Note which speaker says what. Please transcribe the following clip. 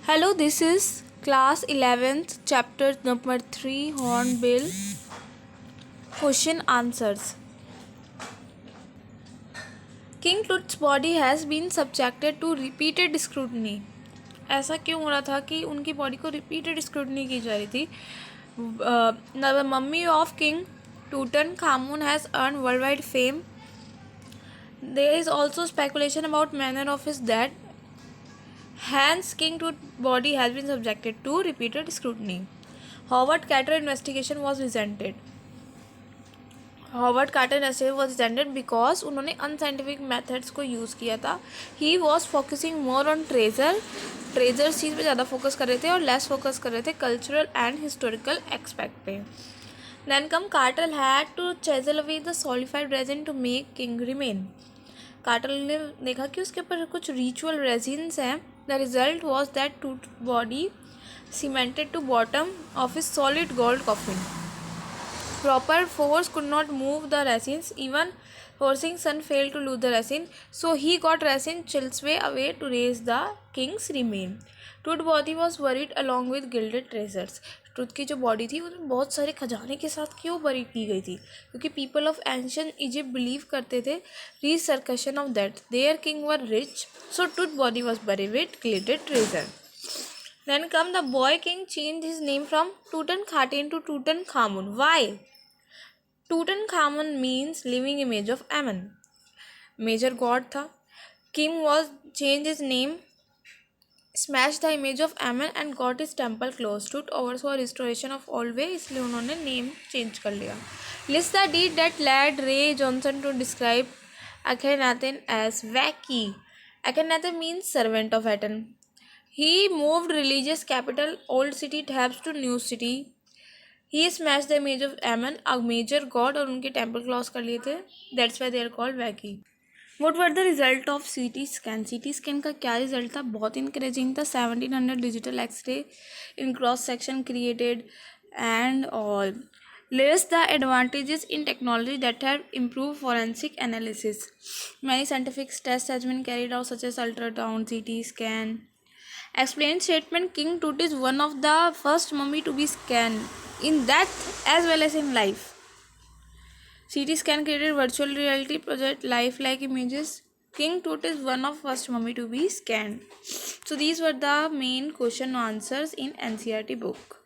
Speaker 1: Hello, this is class 11th, chapter number 3, Hornbill. Question answers. King Tut's body has been subjected to repeated scrutiny. ऐसा क्यों हो रहा था कि उनकी बॉडी को रिपीटेड स्क्रूटनी की जा रही थी? The mummy of King Tutankhamun has earned worldwide fame. There is also speculation about manner of his death. Hence, King Tut's body has been subjected to repeated scrutiny. Howard Carter investigation was resented. Howard Carter ऐसे was resented because उन्होंने unscientific methods को use किया था. He was focusing more on treasures चीज़ पे ज़्यादा focus कर रहे थे और लेस फोकस कर रहे थे कल्चरल एंड हिस्टोरिकल एक्सपेक्ट पे. Then come Carter had to chisel away the solidified resin to make king remain. Carter ने देखा कि उसके ऊपर कुछ रिचुअल रेजिन्स हैं. The result was that Tut's body cemented to bottom of his solid gold coffin. Proper force could not move the resins. Even forcing sun failed to lose the resin, so he got resin Chilsway away to raise the king's remain. Tooth body was buried along with gilded treasures. Tooth की जो body थी उसमें बहुत सारे खजाने के साथ क्यों बरी की गई थी? क्योंकि people of ancient Egypt believe करते थे resurrection of that their king were rich, so Tut's body was buried with gilded treasure. Then come the boy king changed his name from Tutankhaten to Tutankhamun. Why? Tutankhamun means living image of Amun. Major god था. King was changed his name, smashed the image of Amun and got his temple closed. Tut oversaw restoration of old way, इसलिए उन्होंने name change कर लिया. List the deed that led Ray Johnson to describe Akhenaten as wacky. Akhenaten means servant of Aten. He moved religious capital old city Thebes to new city. He smashed the image of Ammon, a major god, और उनके temple clause कर लिए थे. That's why they are called wacky. What were the result of CT scan? CT scan का क्या result था? बहुत encouraging था. 1700 digital X-ray in cross section created and all. List the advantages in technology that have improved forensic analysis. Many scientific tests has been carried out such as ultrasound, CT scan. Explain statement King Tut is one of the first mummy to be scanned in death as well as in life. CT scan created virtual reality project lifelike images. King Tut is one of first mummy to be scanned. So these were the main question answers in NCERT book.